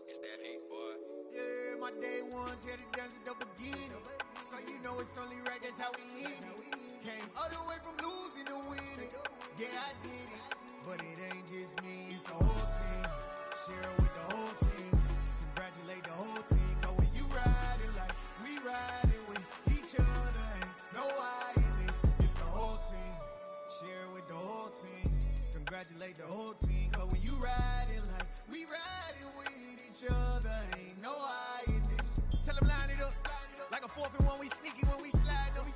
It's that hate, boy. Yeah, my day ones here to dance at the beginning. So you know it's only right, that's how we end it. Came all the way from losing to winning. Yeah, I did it. But it ain't just me, it's the whole team. Share it with the whole team. Congratulate the whole team. Cause when you riding like we riding with each other, ain't no I in this. It's the whole team. Share it with the whole team. Congratulate the whole team. Cause when you riding like we riding with each other, ain't no I in this. Tell them line it up. Like a 4th and 1, we sneaky when we slide them.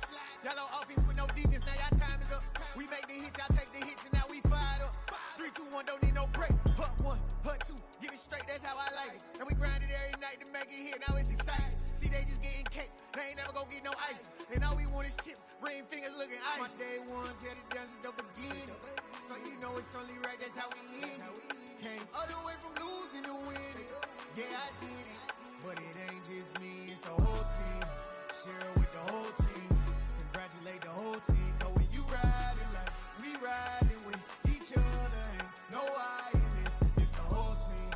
Yellow offense with no defense, now y'all time is up. We make the hits, y'all take the hits, and now we fired up. 3, 2, 1, don't need no break. Hut 1, hut 2, give it straight, that's how I like it. And we grind it every night to make it hit, now it's exciting. See, they just getting cake, they ain't never gonna get no ice. And all we want is chips, ring fingers looking ice. My day ones here to dance at the beginning. So you know it's only right, that's how we end it. Came all the way from losing to winning. Yeah, I did it. But it ain't just me, it's the whole team. Share it with the whole team. Congratulate the whole team. Cause when you riding like we riding with each other, ain't no I in this. It's the whole team.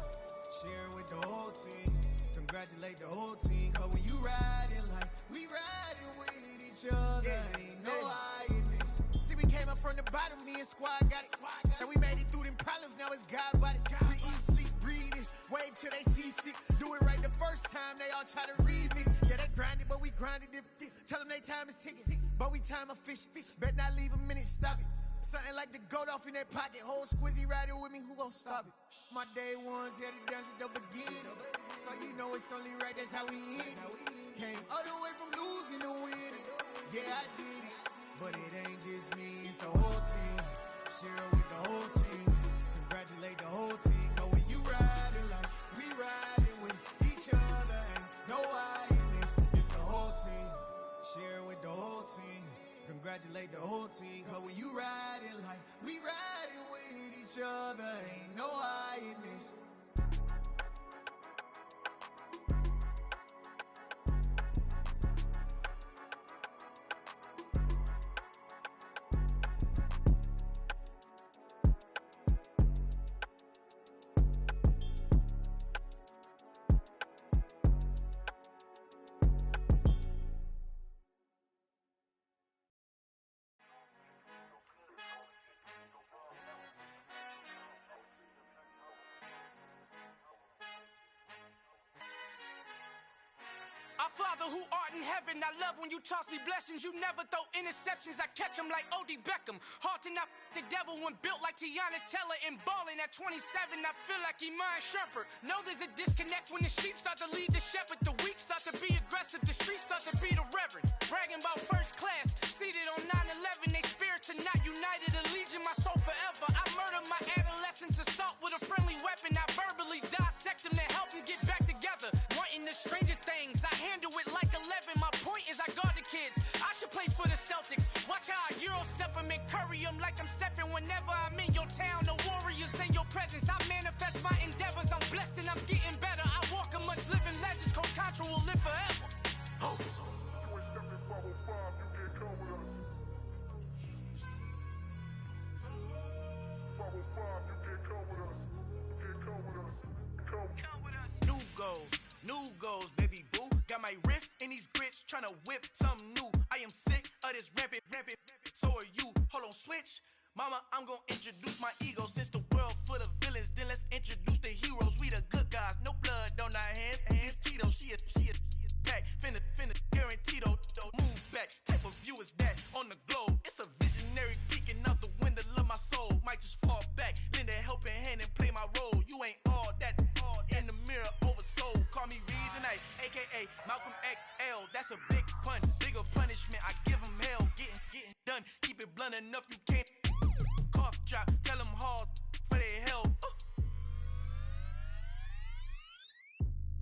Share it with the whole team. Congratulate the whole team. Cause when you riding like we riding with each other, ain't no I in this. See, we came up from the bottom, me and squad got it. And we made it through them problems, now it's God body. We eat, sleep, breathe this, wave till they seasick. Do it right the first time, they all try to remix. Yeah, they grinded, but we grinded different. Tell them they time is ticking, but we time a fish. Bet not leave a minute, stop it. Something like the goat off in their pocket. Whole squizzy riding with me, who gon' stop it? My day ones here to dance at the beginning. So you know it's only right, that's how we end it. Came all the way from losing to winning. Yeah, I did it. But it ain't just me, it's the whole team. Share it with the whole team. Congratulate the whole team. Cause when you riding like we riding with each other, ain't no I in this. It's the whole team. Share it with the whole team. Congratulate the whole team. Cause when you riding like we riding with each other, ain't no I in this. Our Father who art in heaven, I love when you toss me blessings. You never throw interceptions, I catch them like O.D. Beckham. Hard to not the devil when built like Tiana Teller. And balling at 27, I feel like Iman Shumpert. Know there's a disconnect when the sheep start to lead the shepherd. The weak start to be aggressive, the streets start to be the reverend. Bragging about first class, seated on 9/11. They spirits are not united, a legion, my soul forever. I murder my adolescence, assault with a friendly weapon. I verbally dissect them to help them get back together. Wanting the stranger things, I handle it like 11. My point is I guard the kids. I should play for the Celtics. Watch how I Euro step them and curry them like I'm stepping. Whenever I'm in your town, the warriors in your presence. I manifest my endeavors. I'm blessed and I'm getting better. I walk amongst living legends. Coach Contra will live forever. Oh. You ain't stepping 505, you can't come with us. 505, you can't come with us. You can't come with us. Come with us. New goals, baby boo. Got my wrist in these grits, tryna whip something new. I am sick of this rampant. So are you. Hold on, switch. Mama, I'm gonna introduce my ego. Since the world full of villains, then let's introduce the heroes. We the good guys, no blood on our hands. Hands Tito, she a back. Finna guarantee though. Move back. Type of view is that on the globe? It's a visionary peeking out the window of my soul. Might just fall back, lend a helping hand and play my role. You ain't all that in the mirror oversold. Call me Reason A, aka Malcolm XL. That's a big pun, bigger punishment. I give him hell, getting done. Keep it blunt enough, you can't cough drop. Tell them hard for their health.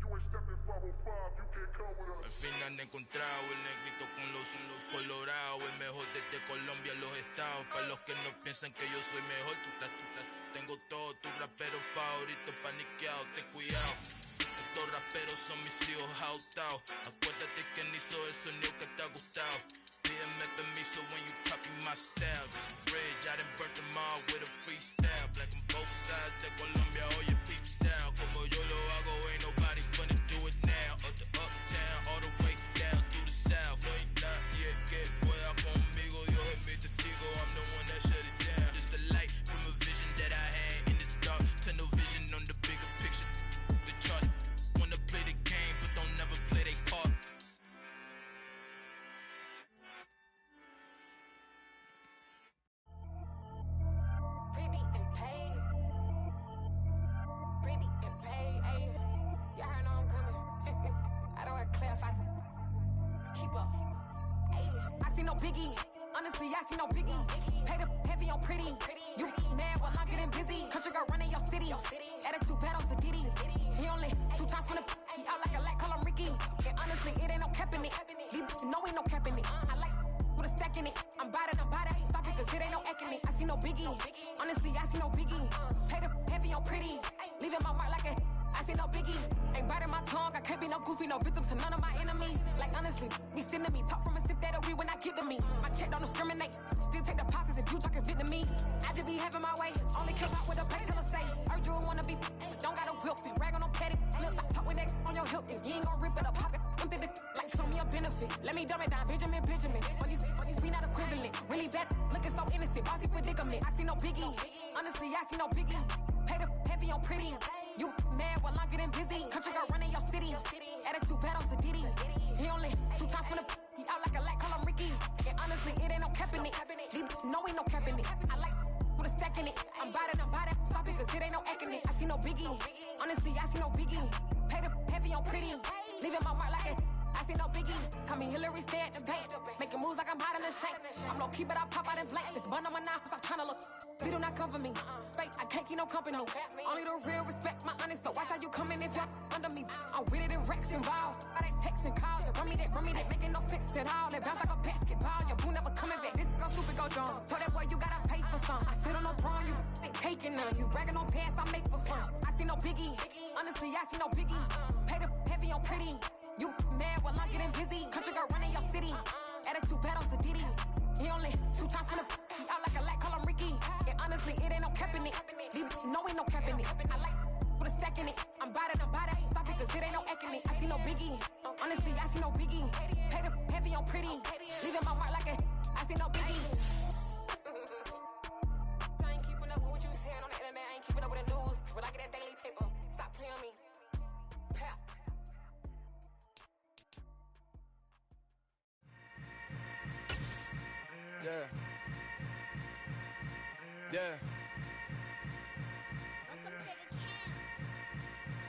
You ain't stepping 505, you can't come with us. Al fin han encontrado el negrito con los colorados, el mejor desde Colombia, los estados. Para los que no piensan que yo soy mejor, tengo todo, tus raperos favoritos paniqueados, ten cuidado. Estos raperos son mis hijos jautados. Acuérdate que ni hizo el sonido que te ha gustado. Pídeme permiso when you copy my style. This bridge, I done burnt them all with a freestyle. Black on both sides de Colombia, all your peep style. I don't clarify. Keep up. Ay, I see no biggie. Honestly, I see no biggie. Pay the heavy on pretty. You mad while I'm getting busy. Country girl running your city. Attitude bad on Diddy. He only 2 times from the he out like a light, call him Ricky. And honestly, it ain't no cap in it. These no ain't no cap in it. I like with a stack in it. I'm bout it. Stop it, cause it ain't no acting it. I see no biggie. Honestly, I see no biggie. Pay the heavy on pretty. Leaving my mark like a I see no biggie. Ain't biting my tongue. I can't be no goofy, no victim to none of my enemies. Like honestly, be sending me talk from a sip that we when I get to me. My check don't discriminate. Still take deposits if you talking Vietnamese. I just be having my way. Only kill out with a pay till I say. Urge you wanna be. Don't gotta whip it. Rag on no petty. Flips. I talk with that on your hip. If you ain't gon' rip it up, pop it. Empty the like show me a benefit. Let me dumb it down, Benjamin. All these we not equivalent. Really bad, looking so innocent. Bossy predicament. I see no biggie. Honestly, I see no biggie. Pay the heavy on pretty. You mad while I'm getting busy. Country girl running your city. Attitude bad on Diddy. He only 2 times from the he out like a light, call him Ricky. And honestly, it ain't no cap in it. These no ain't no cap in it. I like with a stack in it. I'm bout it. Stop it, cause it ain't no acting it. I see no biggie. Honestly, I see no biggie. Pay the heavy on pretty. Leaving my mark like a I see no biggie. Call me Hillary, stay at the bank. Making moves like I'm hot in the shank. I'm low key, but I pop out in blank. This bun on my knife, stop trying to look. They do not cover me. Fake, I can't keep no company. Only the real respect my honest. So watch how you coming if you're under me. I'm with it and Rex involved. All that text and calls. Run me that, making no sense at all. They bounce like a basketball. Your boo never coming back. This go super, go dumb. Told that boy you gotta pay for some. I sit on no throne, you ain't taking none. You bragging on past, I make for fun. I see no biggie. Honestly, I see no biggie. Pay the heavy on pretty. You mad while I'm getting busy. Country girl running your city. Attitude bad on Diddy. He only 2 times from the he out like a light, call him Ricky. And honestly, it ain't no cap in it. These no ain't no cap in it. I like with a stack in it. I'm bout it. Stop it, cause it ain't no acting it. I see no biggie. Honestly, I see no biggie. Pay the heavy on pretty. Leaving my mark like a I see no biggie. I ain't keeping up with what you saying on the internet. I ain't keeping up with the news. But I get that daily paper. Stop playing me. Pap. Yeah.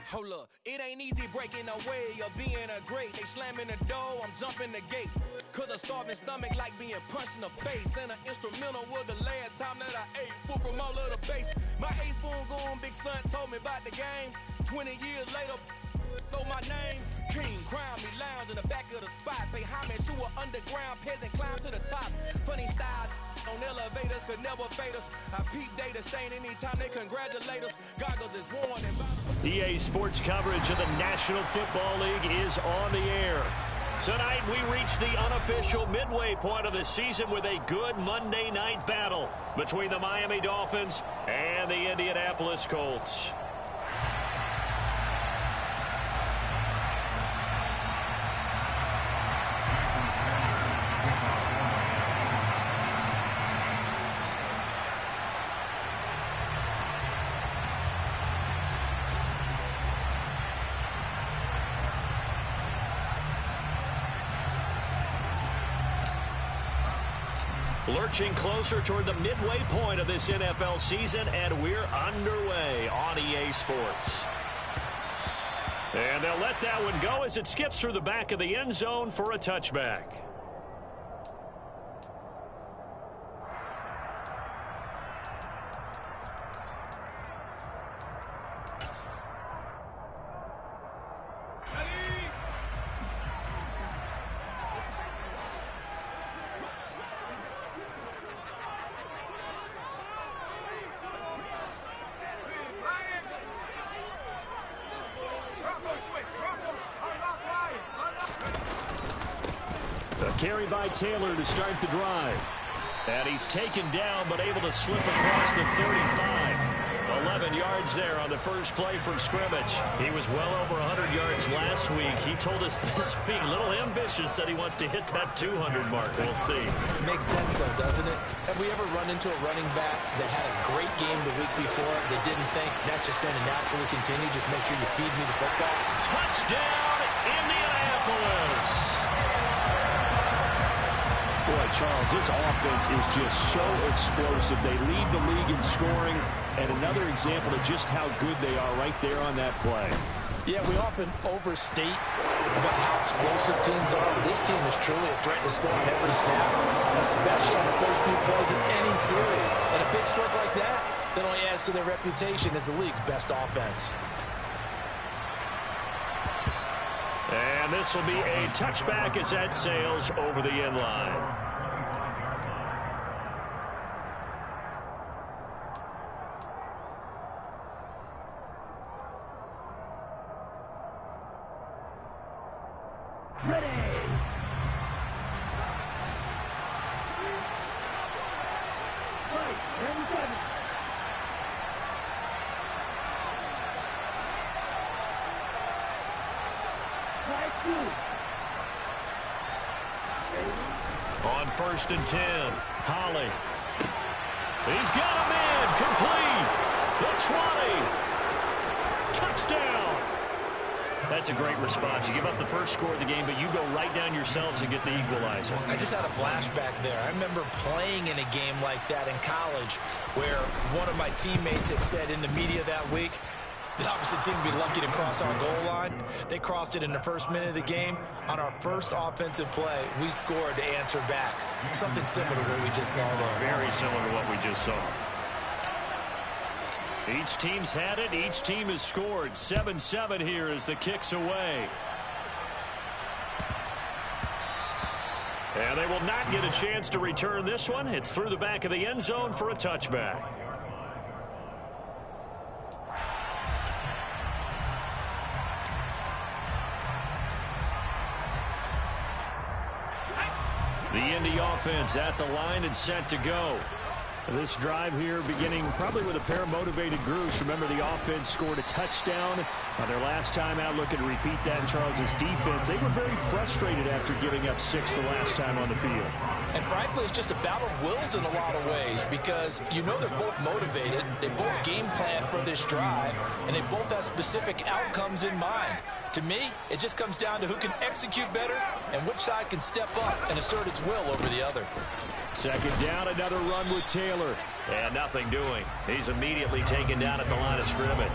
Hold up, it ain't easy breaking away or being a great. They slamming the door, I'm jumping the gate. Cause a starving stomach like being punched in the face. And an instrumental was the last time that I ate. Food from all of the base. My ace boom goon, big son told me about the game. 20 years later, know my name. King, crown me, lounge in the back of the spot. Pay homage to an underground peasant, climb to the top. Funny style on elevators could never fade us. I peep data stain anytime they congratulate us. Goggles is worn and EA Sports coverage of the National Football League is on the air. Tonight we reach the unofficial midway point of the season with a good Monday night battle between the Miami Dolphins and the Indianapolis Colts. Lurching closer toward the midway point of this NFL season, and we're underway on EA Sports. And they'll let that one go as it skips through the back of the end zone for a touchback. Carry by Taylor to start the drive. And he's taken down, but able to slip across the 35. 11 yards there on the first play from scrimmage. He was well over 100 yards last week. He told us this week, a little ambitious, said he wants to hit that 200 mark. We'll see. Makes sense, though, doesn't it? Have we ever run into a running back that had a great game the week before that didn't think that's just going to naturally continue? Just make sure you feed me the football. Touchdown, Indianapolis. Boy, Charles, this offense is just so explosive. They lead the league in scoring, and another example of just how good they are right there on that play. Yeah, we often overstate about how explosive teams are. This team is truly a threat to score on every snap, especially on the first few plays in any series. And a big stroke like that only adds to their reputation as the league's best offense. And this will be a touchback as that sails over the end line. Ready. Right, 10-7. On 1st and 10, Holly. He's got a man, complete. The 20. Touchdown. That's a great response. You give up the first score of the game, but you go right down yourselves and get the equalizer. I just had a flashback there. I remember playing in a game like that in college where one of my teammates had said in the media that week, the opposite team would be lucky to cross our goal line. They crossed it in the first minute of the game. On our first offensive play, we scored to answer back. Something similar to what we just saw there. Very similar to what we just saw. Each team's had it. Each team has scored. 7-7 here as the kick's away. And they will not get a chance to return this one. It's through the back of the end zone for a touchback. The Indy offense at the line and set to go. This drive here beginning probably with a pair of motivated groups. Remember, the offense scored a touchdown their last time out. Looking to repeat that in Charles's defense. They were very frustrated after giving up 6 the last time on the field. And frankly, it's just a battle of wills in a lot of ways because you know they're both motivated. They both game plan for this drive, and they both have specific outcomes in mind. To me, it just comes down to who can execute better and which side can step up and assert its will over the other. Second down, another run with Taylor. And nothing doing. He's immediately taken down at the line of scrimmage.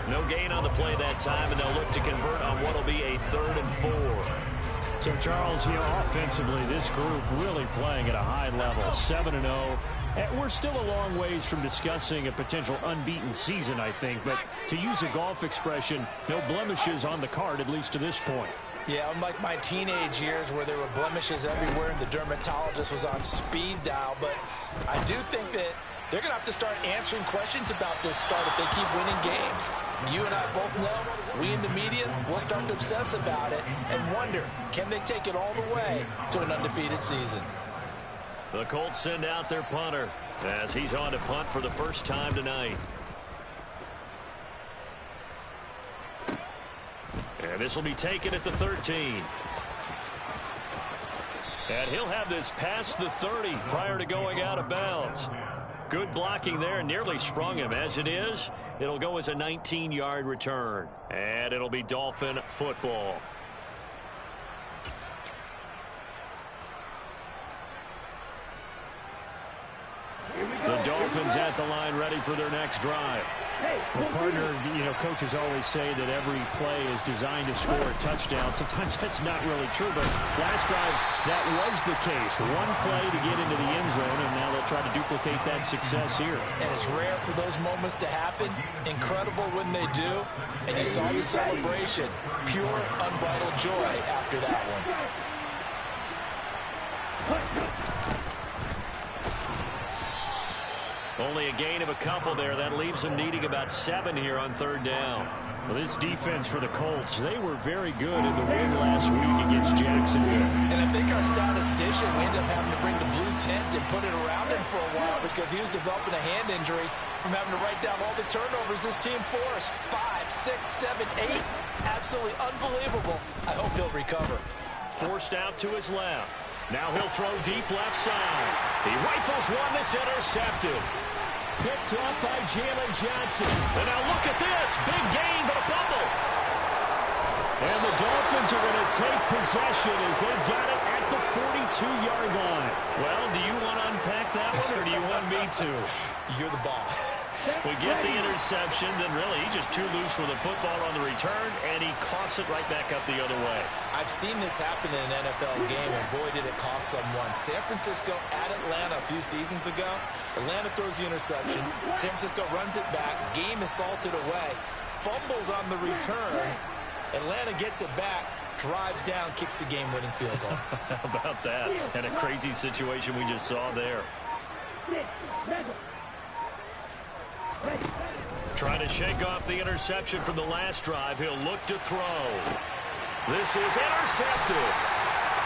No gain on the play that time, and they'll look to convert on what will be a 3rd and 4. So, Charles, offensively, this group really playing at a high level, 7-0. And we're still a long ways from discussing a potential unbeaten season, I think. But to use a golf expression, no blemishes on the card, at least to this point. Yeah, unlike my teenage years where there were blemishes everywhere and the dermatologist was on speed dial. But I do think that they're going to have to start answering questions about this start if they keep winning games. You and I both know, we in the media will start to obsess about it and wonder, can they take it all the way to an undefeated season? The Colts send out their punter as he's on to punt for the first time tonight. And this will be taken at the 13. And he'll have this past the 30 prior to going out of bounds. Good blocking there, nearly sprung him. As it is, it'll go as a 19-yard return. And it'll be Dolphin football. The Dolphins at the line ready for their next drive. Well, partner, coaches always say that every play is designed to score a touchdown. Sometimes that's not really true, but last drive, that was the case. One play to get into the end zone, and now they'll try to duplicate that success here. And it's rare for those moments to happen. Incredible when they do. And you saw the celebration. Pure, unbridled joy after that one. Only a gain of a couple there. That leaves them needing about 7 here on 3rd down. Well, this defense for the Colts, they were very good in the win last week against Jacksonville. And I think our statistician, we ended up having to bring the blue tent and put it around him for a while because he was developing a hand injury from having to write down all the turnovers this team forced. 5, 6, 7, 8. Absolutely unbelievable. I hope he'll recover. Forced out to his left. Now he'll throw deep left side. He rifles one that's intercepted. Picked up by Jalen Johnson. And now look at this. Big gain, but a fumble. And the Dolphins are going to take possession as they've got it at the 42-yard line. Well, do you want to unpack that one, or do you want me to? You're the boss. We get the interception, then really he's just too loose with the football on the return, and he coughs it right back up the other way. I've seen this happen in an NFL game, and boy, did it cost someone. San Francisco at Atlanta a few seasons ago. Atlanta throws the interception. San Francisco runs it back. Game is salted away. Fumbles on the return. Atlanta gets it back. Drives down, kicks the game-winning field goal. How about that? And a crazy situation we just saw there. Trying to shake off the interception from the last drive. He'll look to throw. This is intercepted.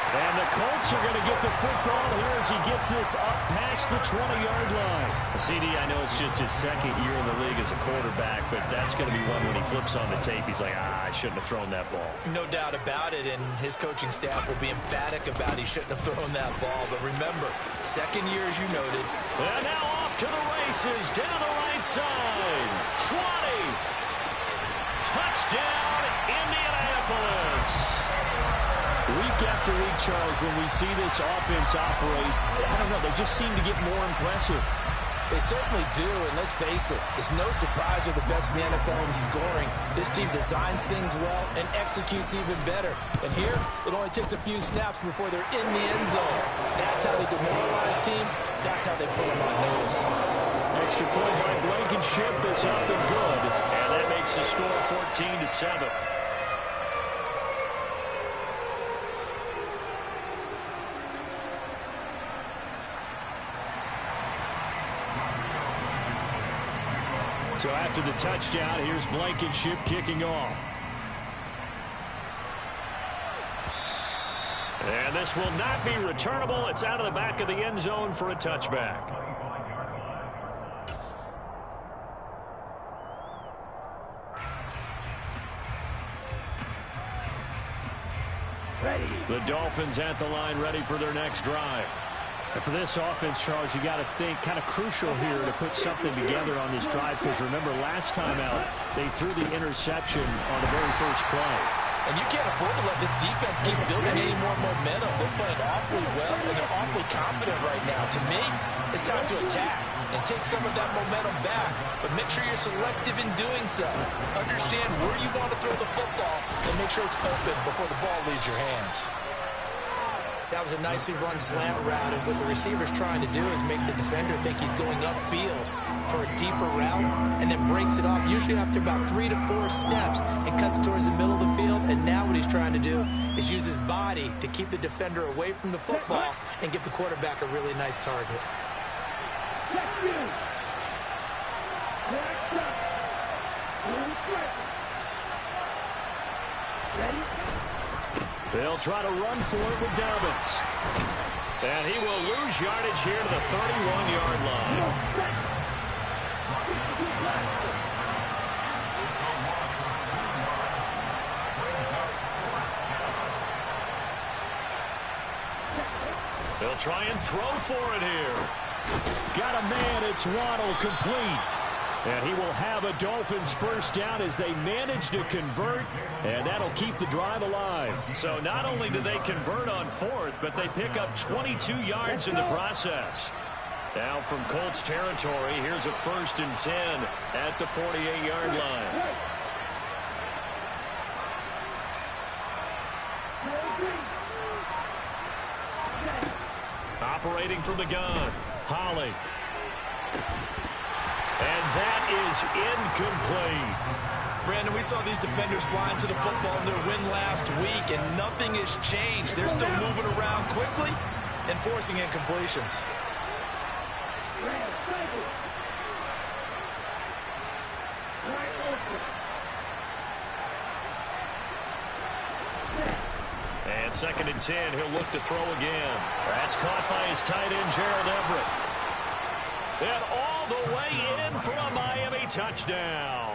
And the Colts are going to get the football here as he gets this up past the 20-yard line. CD, I know it's just his second year in the league as a quarterback, but that's going to be one when he flips on the tape. He's like, I shouldn't have thrown that ball. No doubt about it, and his coaching staff will be emphatic about he shouldn't have thrown that ball. But remember, second year, as you noted. And now off to the races, down the right side. 20. Touchdown, Indianapolis. Week after week, Charles, when we see this offense operate, I don't know, they just seem to get more impressive. They certainly do, and let's face it, it's no surprise they're the best in the NFL in scoring. This team designs things well and executes even better. And here, it only takes a few snaps before they're in the end zone. That's how they demoralize teams. That's how they put them on notice. Extra point by Blankenship is up and good, and that makes the score 14-7. So after the touchdown, here's Blankenship kicking off. And this will not be returnable. It's out of the back of the end zone for a touchback. The Dolphins at the line, ready for their next drive. And for this offense, Charles, you got to think kind of crucial here to put something together on this drive, because remember last time out they threw the interception on the very first play. And you can't afford to let this defense keep building any more momentum. They're playing awfully well, and they're awfully confident right now. To me, it's time to attack and take some of that momentum back. But make sure you're selective in doing so. Understand where you want to throw the football and make sure it's open before the ball leaves your hands. That was a nicely run slant route, and what the receiver's trying to do is make the defender think he's going upfield for a deeper route, and then breaks it off, usually after about 3 to 4 steps, and cuts towards the middle of the field. And now what he's trying to do is use his body to keep the defender away from the football and give the quarterback a really nice target. They'll try to run for it with Dobbins. And he will lose yardage here to the 31-yard line. They'll try and throw for it here. Got a man, it's Waddle, complete. And he will have a Dolphins first down as they manage to convert, and that'll keep the drive alive. So not only do they convert on fourth, but they pick up 22 yards in the process. Now from Colts territory, here's a 1st and 10 at the 48-yard line. Operating from the gun, Holly. And that is incomplete. Brandon, we saw these defenders flying to the football in their win last week, and nothing has changed. They're still moving around quickly and forcing incompletions. And 2nd and 10, he'll look to throw again. That's caught by his tight end, Gerald Everett. And all the way in for a Miami touchdown.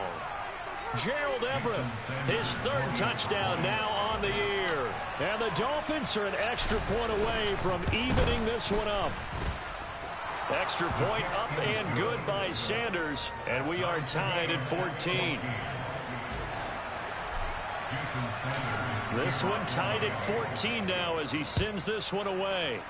Gerald Everett, his 3rd touchdown now on the year. And the Dolphins are an extra point away from evening this one up. Extra point up and good by Sanders. And we are tied at 14. This one tied at 14 now as he sends this one away.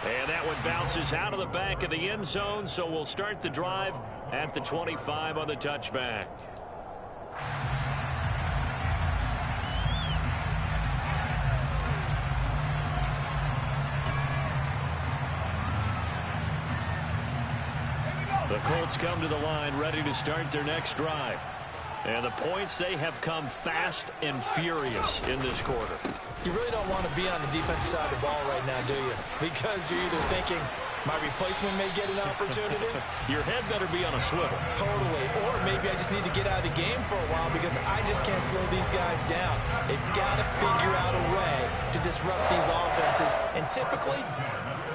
And that one bounces out of the back of the end zone, so we'll start the drive at the 25 on the touchback. The Colts come to the line ready to start their next drive. And the points, they have come fast and furious in this quarter. You really don't want to be on the defensive side of the ball right now, do you? Because you're either thinking, my replacement may get an opportunity. Your head better be on a swivel. Totally. Or maybe I just need to get out of the game for a while because I just can't slow these guys down. They've got to figure out a way to disrupt these offenses. And typically,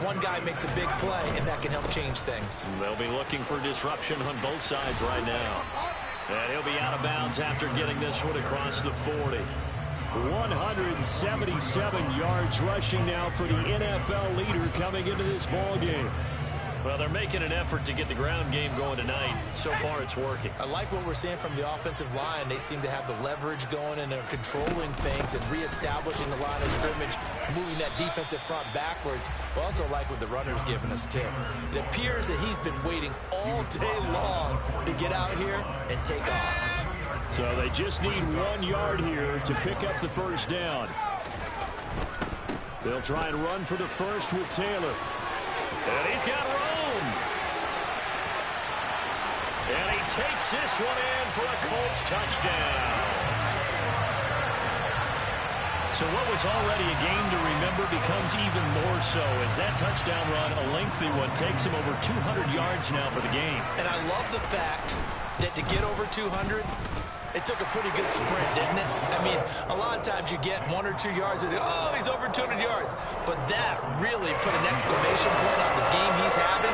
one guy makes a big play, and that can help change things. They'll be looking for disruption on both sides right now. And he'll be out of bounds after getting this one across the 40. 177 yards rushing now for the NFL leader coming into this ball game. Well, they're making an effort to get the ground game going tonight. So far, it's working. I like what we're seeing from the offensive line. They seem to have the leverage going, and they're controlling things and reestablishing the line of scrimmage, moving that defensive front backwards. But also like what the runner's giving us, too. It appears that he's been waiting all day long to get out here and take off. So they just need 1 yard here to pick up the first down. They'll try and run for the first with Taylor. And he's got room. And he takes this one in for a Colts touchdown. So what was already a game to remember becomes even more so as that touchdown run, a lengthy one, takes him over 200 yards now for the game. And I love the fact that to get over 200, it took a pretty good sprint, didn't it? I mean, a lot of times you get 1 or 2 yards and oh, he's over 200 yards. But that really put an exclamation point on the game he's having.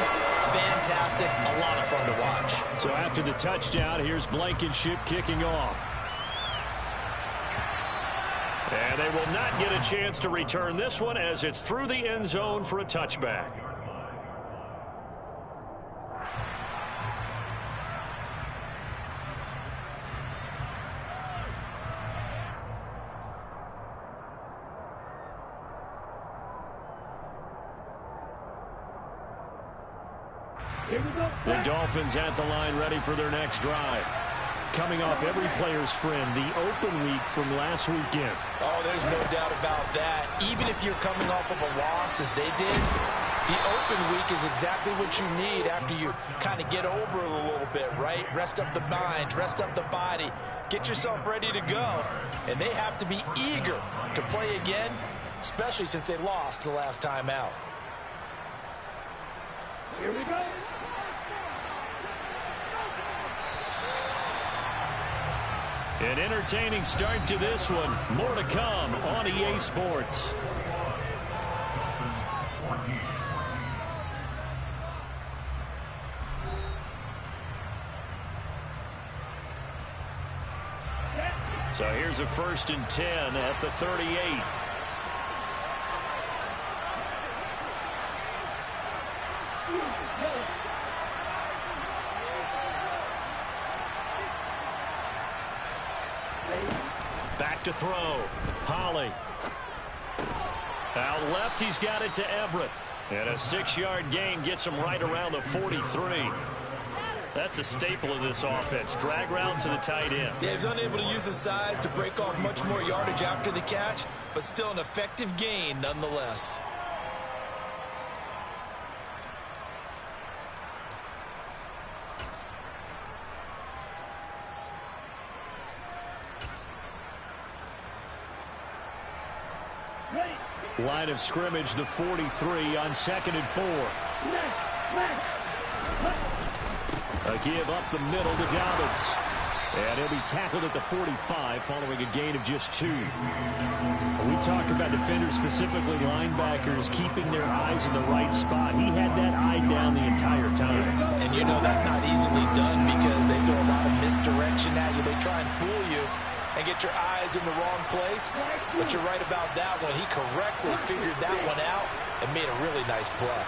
Fantastic. A lot of fun to watch. So after the touchdown, here's Blankenship kicking off. And they will not get a chance to return this one as it's through the end zone for a touchback. The Dolphins at the line ready for their next drive. Coming off every player's friend, the open week from last weekend. Oh, there's no doubt about that. Even if you're coming off of a loss as they did, the open week is exactly what you need after you kind of get over it a little bit, right? Rest up the mind, rest up the body, get yourself ready to go. And they have to be eager to play again, especially since they lost the last time out. Here we go. An entertaining start to this one. More to come on EA Sports. So here's a 1st and 10 at the 38. Back to throw. Holly. Out left, he's got it to Everett. And a 6-yard gain gets him right around the 43. That's a staple of this offense. Drag route to the tight end. Yeah, he was unable to use his size to break off much more yardage after the catch, but still an effective gain nonetheless. Line of scrimmage, the 43 on 2nd and 4. A give up the middle to Dobbins. And he'll be tackled at the 45 following a gain of just 2. We talk about defenders, specifically linebackers, keeping their eyes in the right spot. He had that eye down the entire time. And you know that's not easily done because they throw a lot of misdirection at you. They try and fool you and get your eyes in the wrong place. But you're right about that one. He correctly figured that one out and made a really nice play.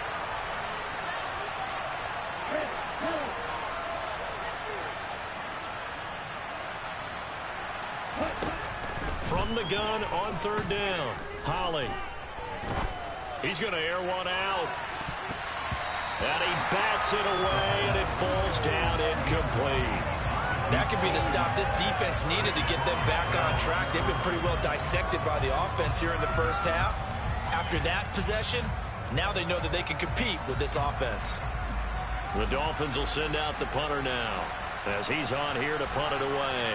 From the gun on 3rd down, Holly. He's going to air one out. And he bats it away, and it falls down incomplete. That could be the stop this defense needed to get them back on track. They've been pretty well dissected by the offense here in the first half. After that possession, now they know that they can compete with this offense. The Dolphins will send out the punter now as he's on here to punt it away.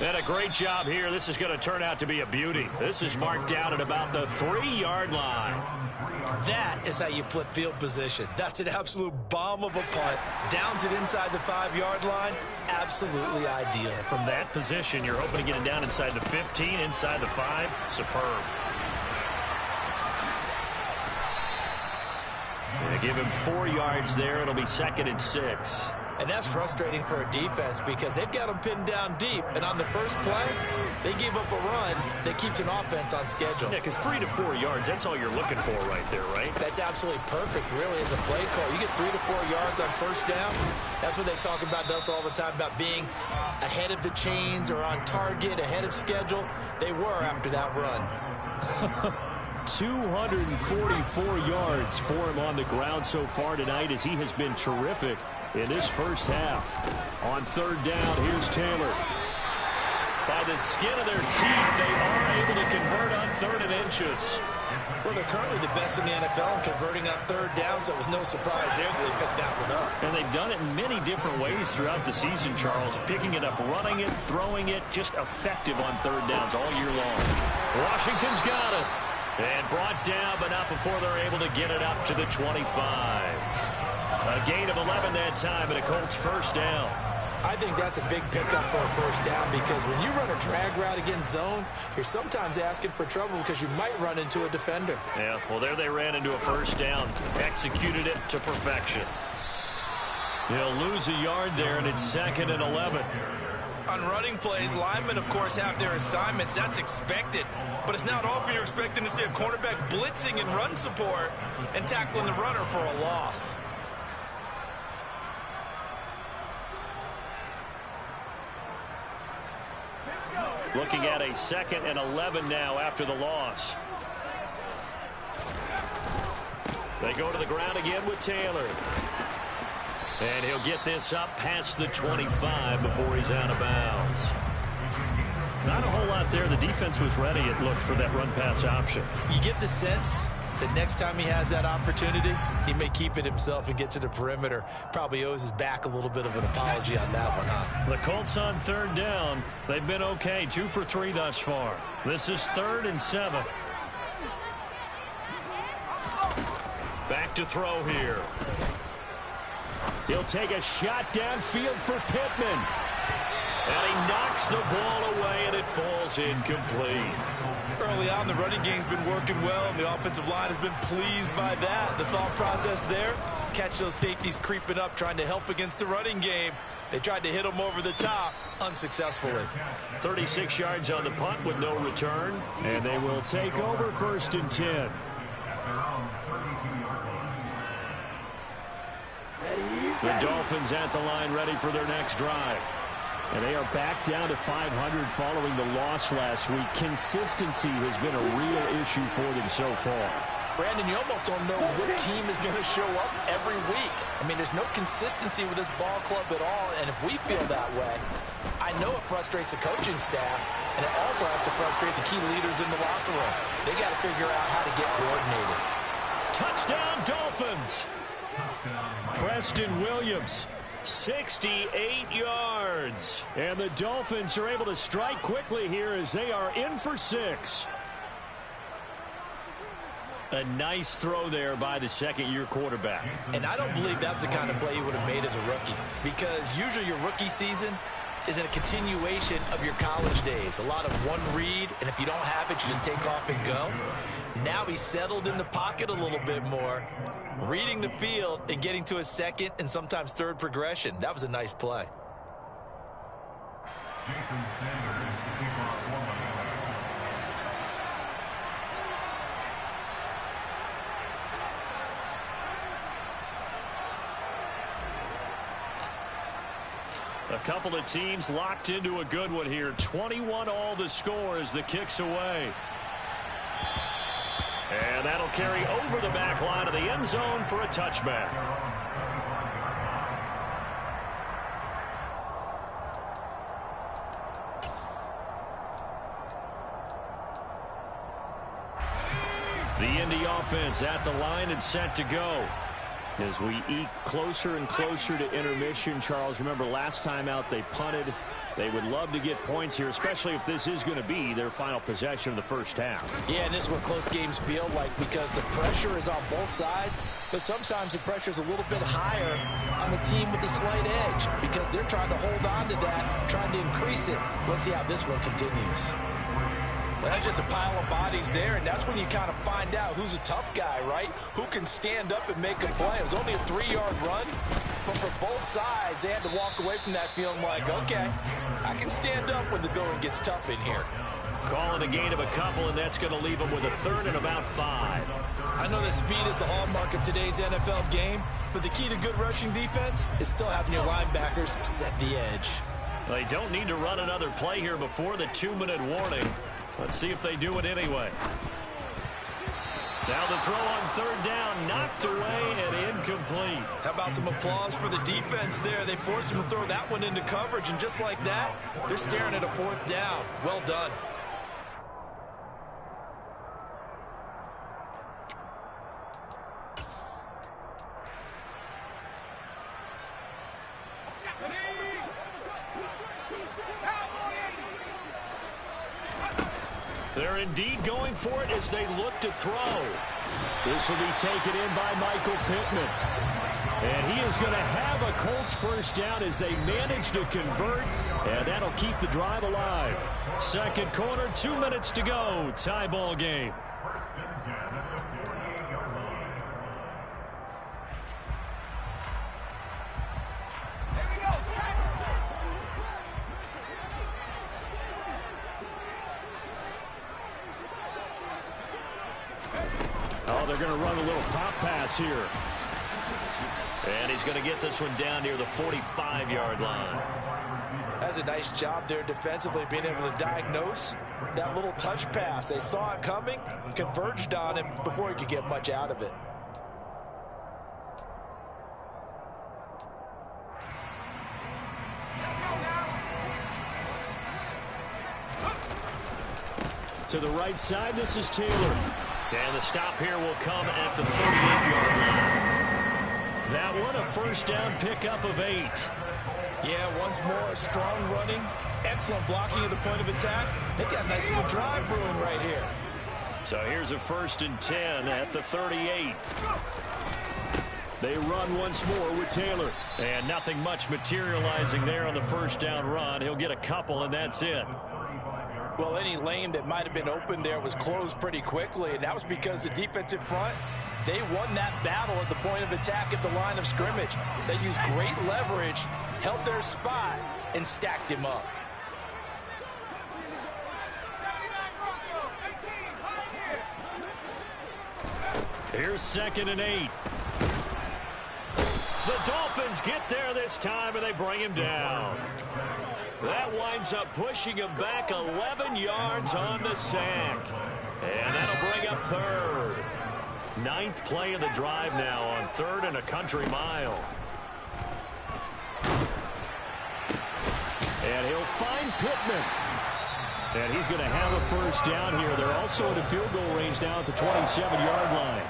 And a great job here. This is going to turn out to be a beauty. This is marked down at about the 3-yard line. That is how you flip field position. That's an absolute bomb of a punt. Downs it inside the 5-yard line. Absolutely ideal. From that position, you're hoping to get it down inside the 15, inside the 5. Superb. They give him 4 yards there. It'll be 2nd and 6. And that's frustrating for a defense because they've got them pinned down deep. And on the first play, they gave up a run that keeps an offense on schedule. Yeah, because 3 to 4 yards, that's all you're looking for right there, right? That's absolutely perfect, really, as a play call. You get 3 to 4 yards on first down. That's what they talk about to us all the time, about being ahead of the chains or on target, ahead of schedule. They were after that run. 244 yards for him on the ground so far tonight as he has been terrific in this first half. On 3rd down, here's Taylor. By the skin of their teeth, they are able to convert on 3rd and inches. Well, they're currently the best in the NFL in converting on 3rd down, so it was no surprise there that they picked that one up. And they've done it in many different ways throughout the season, Charles. Picking it up, running it, throwing it, just effective on 3rd downs all year long. Washington's got it. And brought down, but not before they're able to get it up to the 25. A gain of 11 that time, and a Colts first down. I think that's a big pickup for a first down because when you run a drag route against zone, you're sometimes asking for trouble because you might run into a defender. Yeah, well, there they ran into a first down. Executed it to perfection. They'll lose a yard there, and it's 2nd and 11. On running plays, linemen, of course, have their assignments. That's expected. But it's not often you're expecting to see a cornerback blitzing in run support and tackling the runner for a loss. Looking at a 2nd and 11 now after the loss. They go to the ground again with Taylor. And he'll get this up past the 25 before he's out of bounds. Not a whole lot there. The defense was ready, it looked, for that run-pass option. You get the sense that next time he has that opportunity, he may keep it himself and get to the perimeter. Probably owes his back a little bit of an apology on that one, huh? The Colts on 3rd down. They've been okay. 2 for 3 thus far. This is 3rd and 7. Back to throw here. He'll take a shot downfield for Pittman. And he knocks the ball away, and it falls incomplete. Early on, the running game's been working well, and the offensive line has been pleased by that. The thought process there, catch those safeties creeping up, trying to help against the running game. They tried to hit them over the top, unsuccessfully. 36 yards on the punt with no return, and they will take over 1st and 10. The Dolphins at the line ready for their next drive. And they are back down to 500 following the loss last week. Consistency has been a real issue for them so far. Brandon, you almost don't know what team is going to show up every week. I mean, there's no consistency with this ball club at all, and if we feel that way, I know it frustrates the coaching staff, and it also has to frustrate the key leaders in the locker room. They got to figure out how to get coordinated. Touchdown, Dolphins! Preston Williams, 68 yards. And the Dolphins are able to strike quickly here as they are in for 6. A nice throw there by the second-year quarterback. And I don't believe that's the kind of play he would have made as a rookie, because usually your rookie season is in a continuation of your college days. A lot of one read, and if you don't have it, you just take off and go. Now he's settled in the pocket a little bit more, reading the field and getting to a second and sometimes third progression. That was a nice play. A couple of teams locked into a good one here. 21 all the score as the kick's away. And that'll carry over the back line of the end zone for a touchback. The Indy offense at the line and set to go. As we eke closer and closer to intermission, Charles, remember last time out they punted. They would love to get points here, especially if this is going to be their final possession of the first half. Yeah, and this is what close games feel like because the pressure is on both sides, but sometimes the pressure is a little bit higher on the team with the slight edge because they're trying to hold on to that, trying to increase it. Let's see how this one continues. Well, that's just a pile of bodies there, and that's when you kind of find out who's a tough guy, right? Who can stand up and make a play. It was only a 3-yard run, but for both sides, they had to walk away from that feeling like, okay, I can stand up when the going gets tough in here. Calling a gain of a couple, and that's going to leave them with a third and about 5. I know that speed is the hallmark of today's NFL game, but the key to good rushing defense is still having your linebackers set the edge. They don't need to run another play here before the 2-minute warning. Let's see if they do it anyway. Now the throw on third down, knocked away and incomplete. How about some applause for the defense there? They forced him to throw that one into coverage, and just like that, they're staring at a 4th down. Well done. They're indeed going for it as they look to throw. This will be taken in by Michael Pittman. And he is going to have a Colts first down as they manage to convert, and that'll keep the drive alive. Second quarter, 2 minutes to go. Tie ball game. Oh, they're going to run a little pop pass here. And he's going to get this one down near the 45-yard line. That's a nice job there defensively, being able to diagnose that little touch pass. They saw it coming, converged on him before he could get much out of it. To the right side, this is Taylor. And the stop here will come at the 38-yard line. That one, a first down pickup of 8. Yeah, once more, strong running, excellent blocking at the point of attack. They've got a nice little drive brewing right here. So here's a 1st and 10 at the 38. They run once more with Taylor. And nothing much materializing there on the first down run. He'll get a couple, and that's it. Well, any lane that might have been open there was closed pretty quickly, and that was because the defensive front, they won that battle at the point of attack at the line of scrimmage. They used great leverage, held their spot, and stacked him up. Here's 2nd and 8. The Dolphins get there this time, and they bring him down. That winds up pushing him back 11 yards on the sack. And that'll bring up 3rd. 9th play of the drive now on 3rd and a country mile. And he'll find Pittman. And he's going to have a first down here. They're also in the field goal range now at the 27-yard line.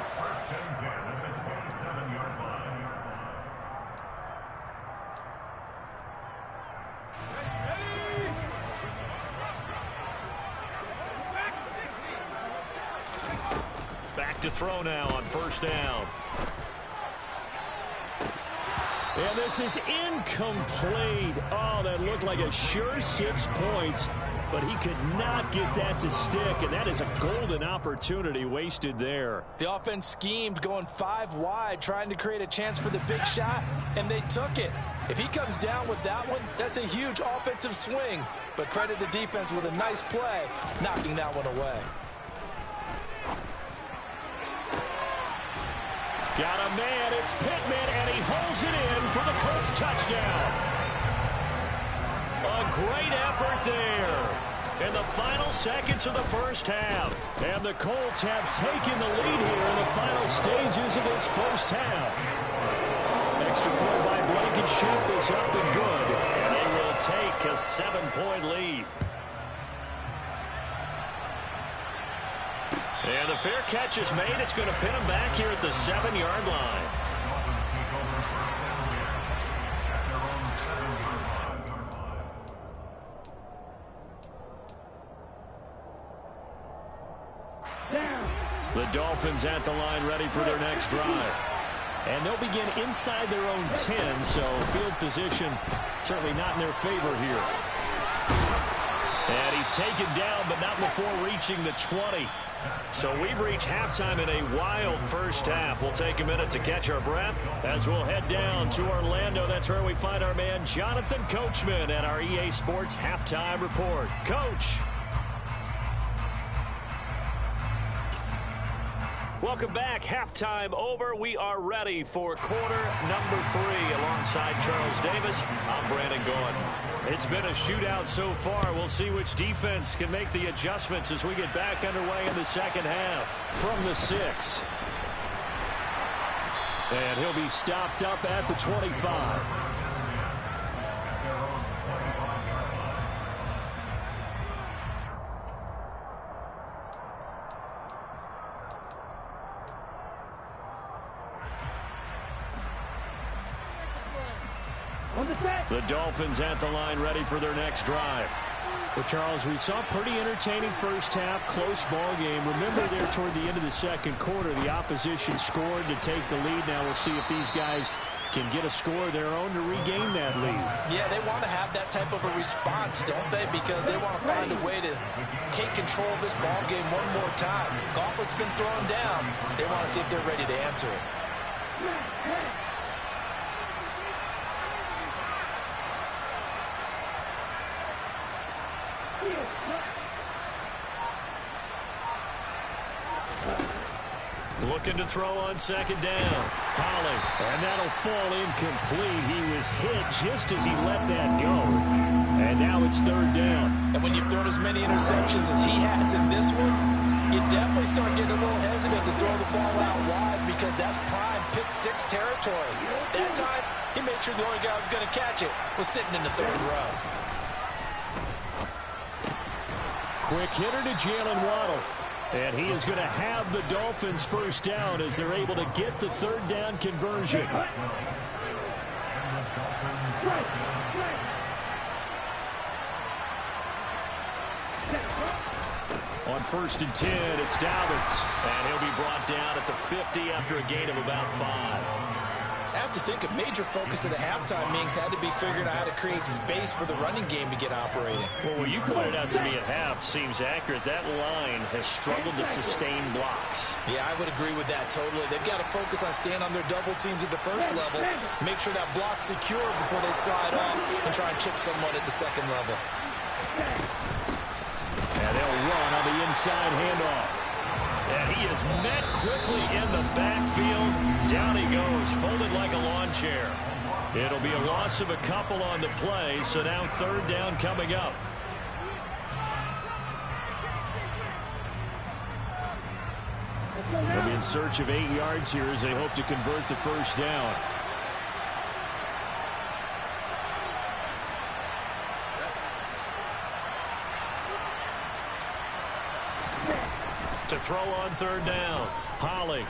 To throw now on first down. And this is incomplete. Oh, that looked like a sure 6 points, but he could not get that to stick, and that is a golden opportunity wasted there. The offense schemed going 5 wide, trying to create a chance for the big shot, and they took it. If he comes down with that one, that's a huge offensive swing, but credit the defense with a nice play, knocking that one away. Got a man, it's Pittman, and he holds it in for the Colts touchdown. A great effort there in the final seconds of the first half. And the Colts have taken the lead here in the final stages of this first half. Extra point by Blankenship is up and good. And they will take a 7-point lead. And the fair catch is made. It's going to pin him back here at the 7-yard line. The Dolphins at the line ready for their next drive. And they'll begin inside their own 10, so field position certainly not in their favor here. And he's taken down, but not before reaching the 20. So we've reached halftime in a wild first half. We'll take a minute to catch our breath as we'll head down to Orlando. That's where we find our man Jonathan Coachman at our EA Sports Halftime Report. Coach. Welcome back. Halftime over. We are ready for quarter number 3. Alongside Charles Davis, I'm Brandon Gaudin. It's been a shootout so far. We'll see which defense can make the adjustments as we get back underway in the second half. From the 6. And he'll be stopped up at the 25. The Dolphins at the line ready for their next drive. Well, Charles, we saw a pretty entertaining first half, close ball game. Remember there toward the end of the second quarter, the opposition scored to take the lead. Now we'll see if these guys can get a score of their own to regain that lead. Yeah, they want to have that type of a response, don't they? Because they want to find a way to take control of this ball game one more time. Gauntlet's been thrown down. They want to see if they're ready to answer it. Looking to throw on second down. Holly, and that'll fall incomplete. He was hit just as he let that go. And now it's third down. And when you've thrown as many interceptions as he has in this one, you definitely start getting a little hesitant to throw the ball out wide because that's prime pick 6 territory. That time, he made sure the only guy who was going to catch it was sitting in the third row. Quick hitter to Jalen Waddle. And he is going to have the Dolphins first down as they're able to get the third down conversion. On 1st and 10, it's Dobbins. And he'll be brought down at the 50 after a gain of about 5. I have to think a major focus of the halftime meetings had to be figuring out how to create space for the running game to get operating. Well, what you pointed out to me at half seems accurate. That line has struggled to sustain blocks. Yeah, I would agree with that totally. They've got to focus on staying on their double teams at the first level, make sure that block's secure before they slide off, and try and chip someone at the second level. And they'll run on the inside handoff. And he is met quickly in the backfield. Down he goes, folded like a lawn chair. It'll be a loss of a couple on the play, so now third down coming up. They'll be in search of 8 yards here as they hope to convert the first down. To throw on third down. Holly.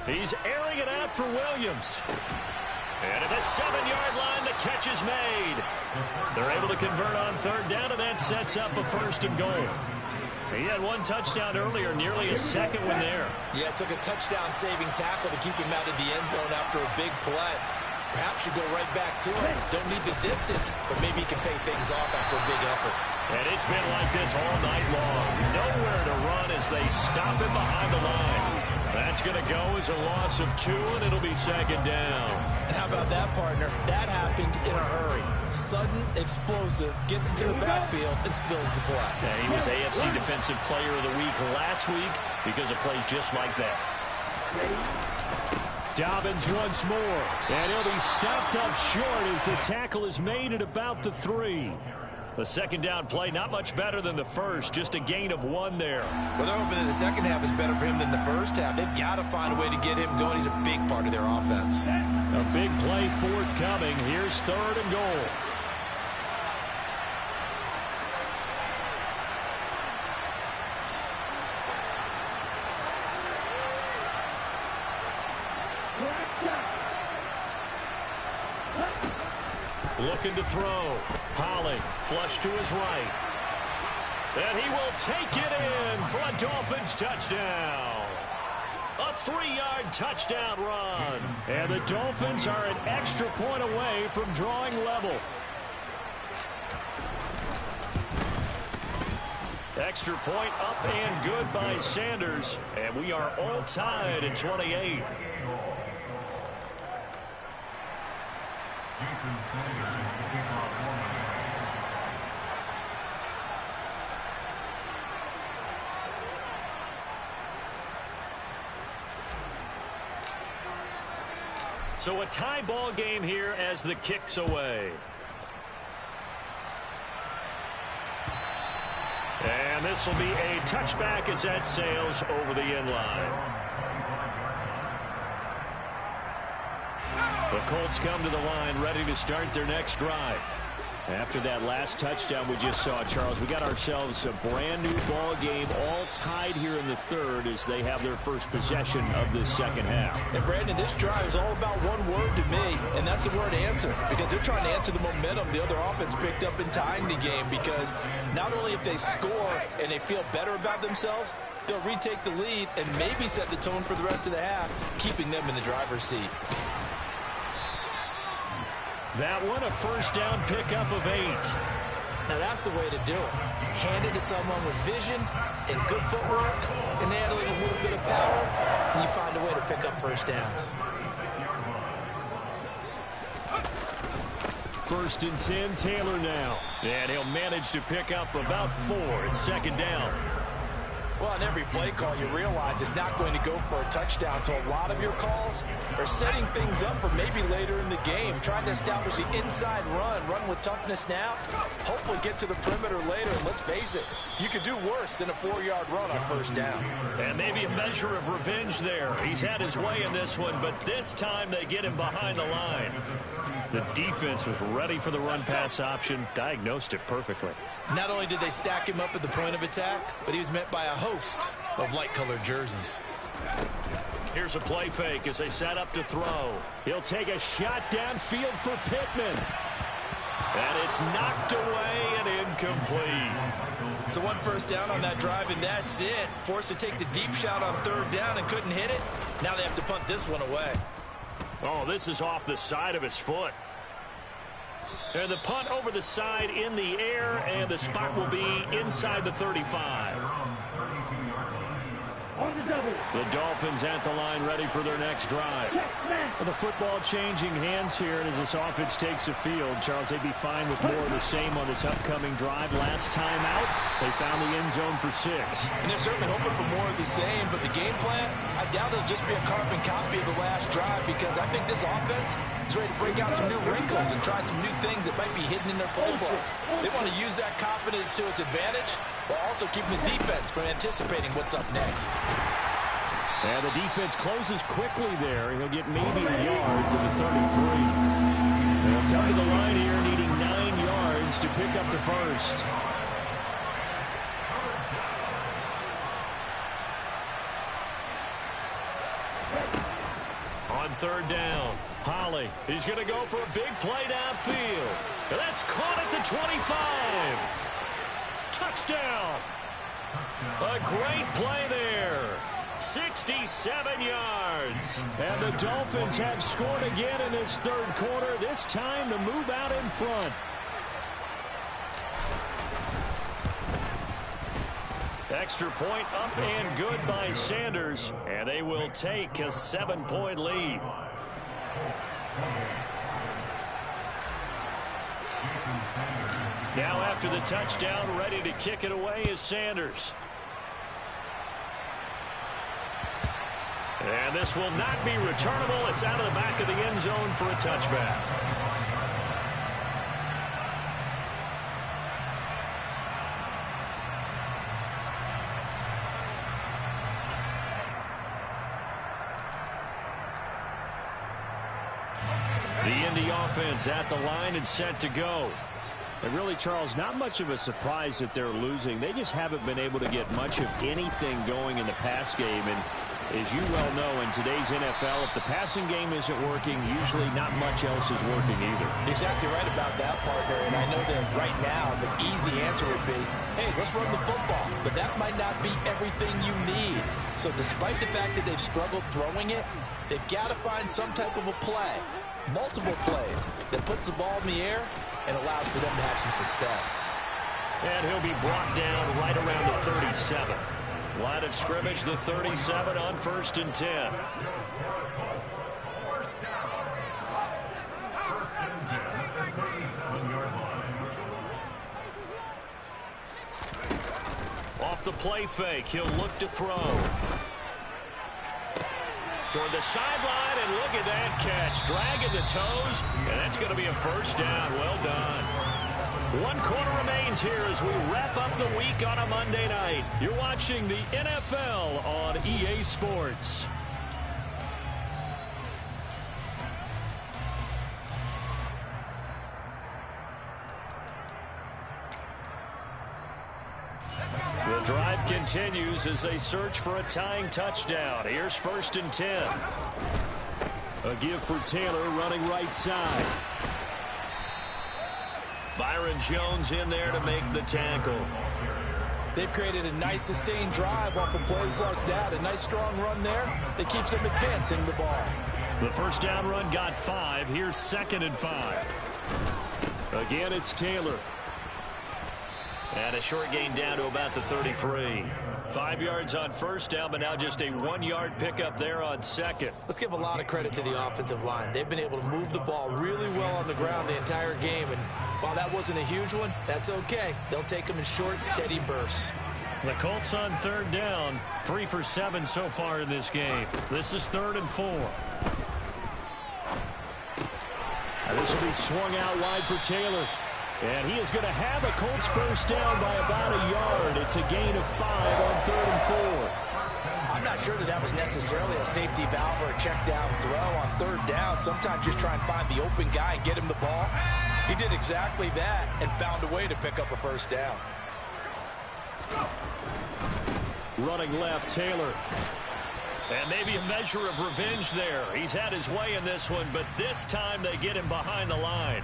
He's airing it out for Williams. And at the 7-yard line, the catch is made. They're able to convert on third down, and that sets up a 1st and goal. He had one touchdown earlier, nearly a second one there. Yeah, it took a touchdown-saving tackle to keep him out of the end zone after a big play. Perhaps you go right back to him. Don't need the distance, but maybe he can pay things off after a big effort. And it's been like this all night long. Nowhere to run as they stop him behind the line. That's going to go as a loss of 2, and it'll be second down. And how about that, partner? That happened in a hurry. Sudden, explosive, gets into the backfield, and spills the play. Yeah, he was AFC Defensive Player of the Week last week because of plays just like that. Dobbins once more. And he'll be stopped up short as the tackle is made at about the 3. The second down play, not much better than the first, just a gain of 1 there. Well, they're hoping that the second half is better for him than the first half. They've got to find a way to get him going. He's a big part of their offense. A big play forthcoming. Here's 3rd and goal. Looking to throw. Holly, flush to his right. And he will take it in for a Dolphins touchdown. A 3-yard touchdown run. And the Dolphins are an extra point away from drawing level. Extra point up and good by Sanders. And we are all tied at 28. So a tie ball game here as the kick's away. And this will be a touchback as that sails over the end line. The Colts come to the line ready to start their next drive. After that last touchdown we just saw, Charles, we got ourselves a brand new ball game, all tied here in the 3rd as they have their first possession of this second half. And Brandon, this drive is all about one word to me, and that's the word answer, because they're trying to answer the momentum the other offense picked up in tying the game, because not only if they score and they feel better about themselves, they'll retake the lead and maybe set the tone for the rest of the half, keeping them in the driver's seat. That one, a first down pickup of 8. Now that's the way to do it. Hand it to someone with vision and good footwork, and add a little bit of power, and you find a way to pick up first downs. 1st and 10, Taylor now. And he'll manage to pick up about 4. It's 2nd down. Well, on every play call, you realize it's not going to go for a touchdown. So a lot of your calls are setting things up for maybe later in the game, trying to establish the inside run with toughness now, hopefully get to the perimeter later. And let's face it, you could do worse than a 4-yard run on first down. And maybe a measure of revenge there. He's had his way in this one, but this time they get him behind the line. The defense was ready for the run-pass option, diagnosed it perfectly. Not only did they stack him up at the point of attack, but he was met by a host of light-colored jerseys. Here's a play fake as they set up to throw. He'll take a shot downfield for Pittman. And it's knocked away and incomplete. So 1 first down on that drive, and that's it. Forced to take the deep shot on 3rd down and couldn't hit it. Now they have to punt this one away. Oh, this is off the side of his foot. And the punt over the side in the air, and the spot will be inside the 35. The Dolphins at the line ready for their next drive. Well, the football changing hands here as this offense takes the field. Charles, they'd be fine with more of the same on this upcoming drive. Last time out, they found the end zone for 6. And they're certainly hoping for more of the same, but the game plan, I doubt it'll just be a carbon copy of the last drive, because I think this offense is ready to break out some new wrinkles and try some new things that might be hidden in their playbook. They want to use that confidence to its advantage, while also keeping the defense from anticipating what's up next. And the defense closes quickly there. He'll get maybe a yard to the 33. They'll come to the line here needing 9 yards to pick up the first. On 3rd down, Holly, he's going to go for a big play downfield. And that's caught at the 25. Touchdown. A great play there. 67 yards. And the Dolphins have scored again in this 3rd quarter, this time to move out in front. Extra point up and good by Sanders, and they will take a 7-point lead. Now after the touchdown, ready to kick it away is Sanders. And this will not be returnable. It's out of the back of the end zone for a touchback. The Indy offense at the line and set to go. And really, Charles, not much of a surprise that they're losing. They just haven't been able to get much of anything going in the pass game. And as you well know, in today's NFL, if the passing game isn't working, usually not much else is working either. Exactly right about that, partner. And I know that right now the easy answer would be, hey, let's run the football. But that might not be everything you need. So despite the fact that they've struggled throwing it, they've got to find some type of a play, multiple plays, that puts the ball in the air and allows for them to have some success. And he'll be brought down right around the 37. Line of scrimmage, the 37 on 1st and 10. Off the play fake, he'll look to throw. Toward the sideline, and look at that catch. Dragging the toes, and that's going to be a first down. Well done. 1 quarter remains here as we wrap up the week on a Monday night. You're watching the NFL on EA Sports. The drive continues as they search for a tying touchdown. Here's 1st and 10. A give for Taylor running right side. Byron Jones in there to make the tackle. They've created a nice sustained drive off of plays like that. A nice strong run there that keeps them advancing the ball. The first down run got 5. Here's 2nd and 5. Again, it's Taylor. And a short gain down to about the 33. 5 yards on first down, but now just a 1-yard pickup there on 2nd. Let's give a lot of credit to the offensive line. They've been able to move the ball really well on the ground the entire game. And while that wasn't a huge one, that's okay. They'll take them in short, steady bursts. The Colts on 3rd down. 3 for 7 so far in this game. This is 3rd and 4. And this will be swung out wide for Taylor. And he is going to have a Colts first down by about a yard. It's a gain of 5 on 3rd and 4. I'm not sure that was necessarily a safety valve or a check down throw on 3rd down. Sometimes just try and find the open guy and get him the ball. He did exactly that and found a way to pick up a first down. Running left, Taylor. And maybe a measure of revenge there. He's had his way in this one, but this time they get him behind the line.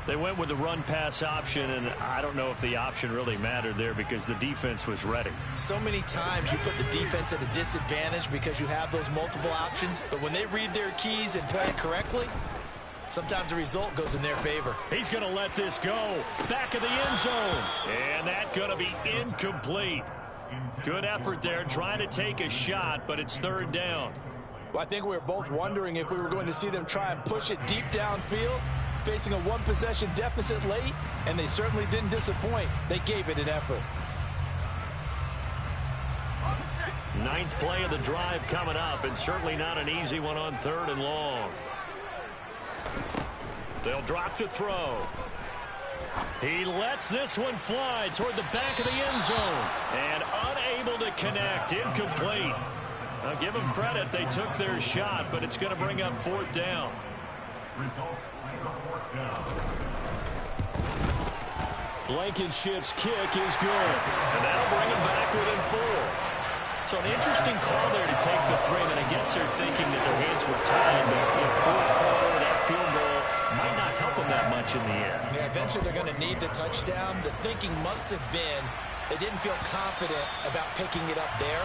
They went with the run-pass option, and I don't know if the option really mattered there because the defense was ready. So many times you put the defense at a disadvantage because you have those multiple options, but when they read their keys and play it correctly, sometimes the result goes in their favor. He's going to let this go. Back of the end zone. And that's going to be incomplete. Good effort there, trying to take a shot, but it's 3rd down. Well, I think we were both wondering if we were going to see them try and push it deep downfield, facing a 1-possession deficit late, and they certainly didn't disappoint. They gave it an effort. 9th play of the drive coming up, and certainly not an easy one on 3rd and long. They'll drop to throw. He lets this one fly toward the back of the end zone, and unable to connect. Incomplete. Now give them credit. They took their shot, but it's going to bring up 4th down. Blankenship's kick is good, and that'll bring him back within 4. So an interesting call there to take the 3. And I guess they're thinking that their hands were tied, but in 4th quarter, that field goal might not help them that much in the end. Yeah, eventually they're going to need the touchdown. The thinking must have been they didn't feel confident about picking it up there,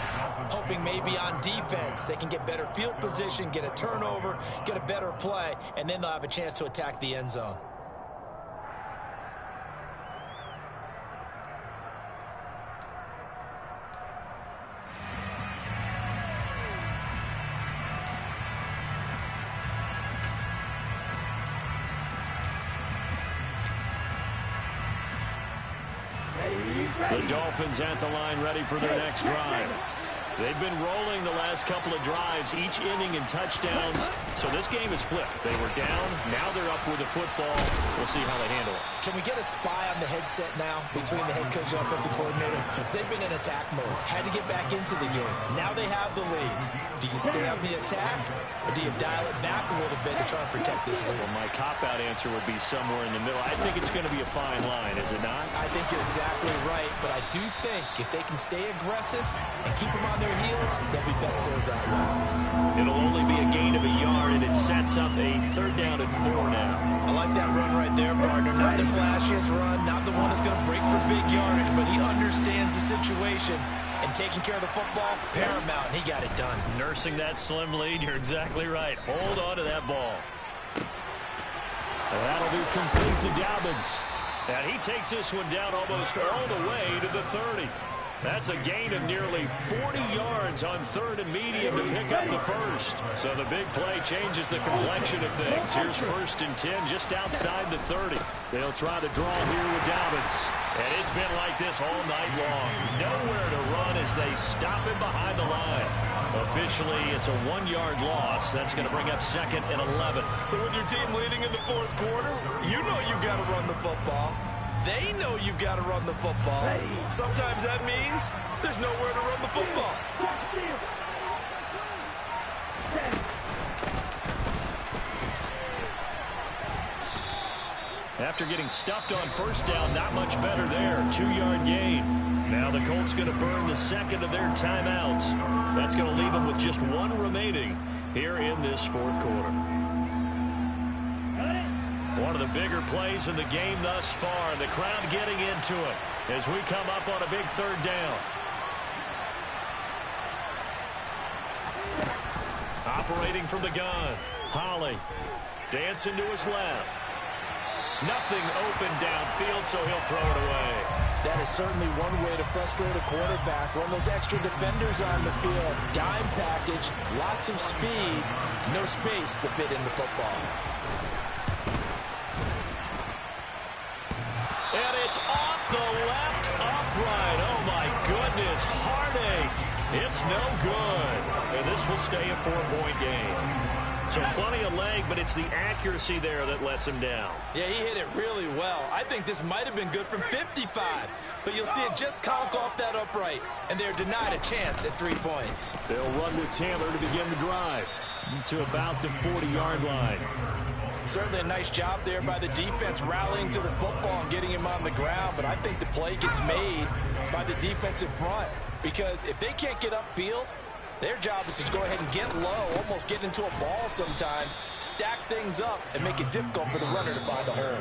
hoping maybe on defense they can get better field position, get a turnover, get a better play, and then they'll have a chance to attack the end zone. The Dolphins at the line ready for their next drive. They've been rolling the last couple of drives, each inning in touchdowns. So this game is flipped. They were down. Now they're up with the football. We'll see how they handle it. Can we get a spy on the headset now between the head coach and offensive coordinator? They've been in attack mode. Had to get back into the game. Now they have the lead. Do you stay on the attack, or do you dial it back a little bit to try and protect this lead? Well, my cop-out answer would be somewhere in the middle. I think it's going to be a fine line, is it not? I think you're exactly right, but I do think if they can stay aggressive and keep them on their heels, they'll be best served that way. It'll only be a gain of a yard, and it sets up a 3rd down and 4 now. I like that run right there, partner. Not the flashiest run, not the one that's going to break for big yardage, but he understands the situation. And taking care of the football, paramount, and he got it done. Nursing that slim lead, you're exactly right. Hold on to that ball. And that'll be complete to Dobbins. And he takes this one down almost all the way to the 30. That's a gain of nearly 40 yards on 3rd and medium to pick up the first. So the big play changes the complexion of things. Here's 1st and 10 just outside the 30. They'll try the draw here with Dobbins. And it's been like this all night long. Nowhere to run as they stop him behind the line. Officially, it's a 1-yard loss. That's going to bring up 2nd and 11. So with your team leading in the 4th quarter, you know you've got to run the football. They know you've got to run the football. Sometimes that means there's nowhere to run the football. After getting stuffed on 1st down, not much better there. 2-yard gain. Now the Colts going to burn the 2nd of their timeouts. That's going to leave them with just 1 remaining here in this 4th quarter. One of the bigger plays in the game thus far. The crowd getting into it as we come up on a big 3rd down. Operating from the gun. Holly dancing to his left. Nothing open downfield, so he'll throw it away. That is certainly one way to frustrate a quarterback. Run those extra defenders on the field. Dime package, lots of speed, no space to fit in the football. And it's off the left upright. Oh, my goodness. Heartache. It's no good. And this will stay a 4-point game. So plenty of leg, but it's the accuracy there that lets him down. Yeah, he hit it really well. I think this might have been good from 55. But you'll see it just conk off that upright. And they're denied a chance at 3 points. They'll run with Taylor to begin the drive to about the 40-yard line. Certainly a nice job there by the defense rallying to the football and getting him on the ground. But I think the play gets made by the defensive front. Because if they can't get upfield, their job is to go ahead and get low, almost get into a ball sometimes, stack things up, and make it difficult for the runner to find a hole.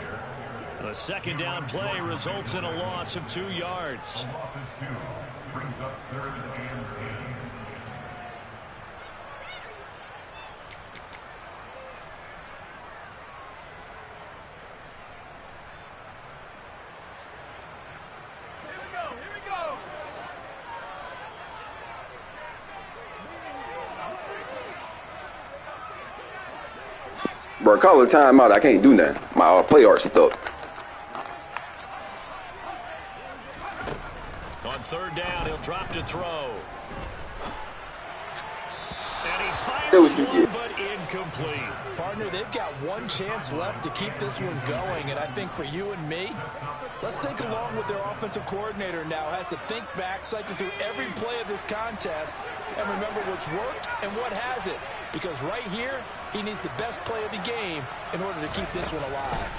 A 2nd down play results in a loss of 2 yards. Brings up 3rd and 10. Bro, call a timeout. I can't do nothing. My play art's stuck. On 3rd down, he'll drop to throw. And he fires one, but incomplete. Partner, they've got 1 chance left to keep this one going. And I think for you and me, let's think along with their offensive coordinator now. Has to think back, cycle through every play of this contest, and remember what's worked and what hasn't. Because right here, he needs the best play of the game in order to keep this one alive.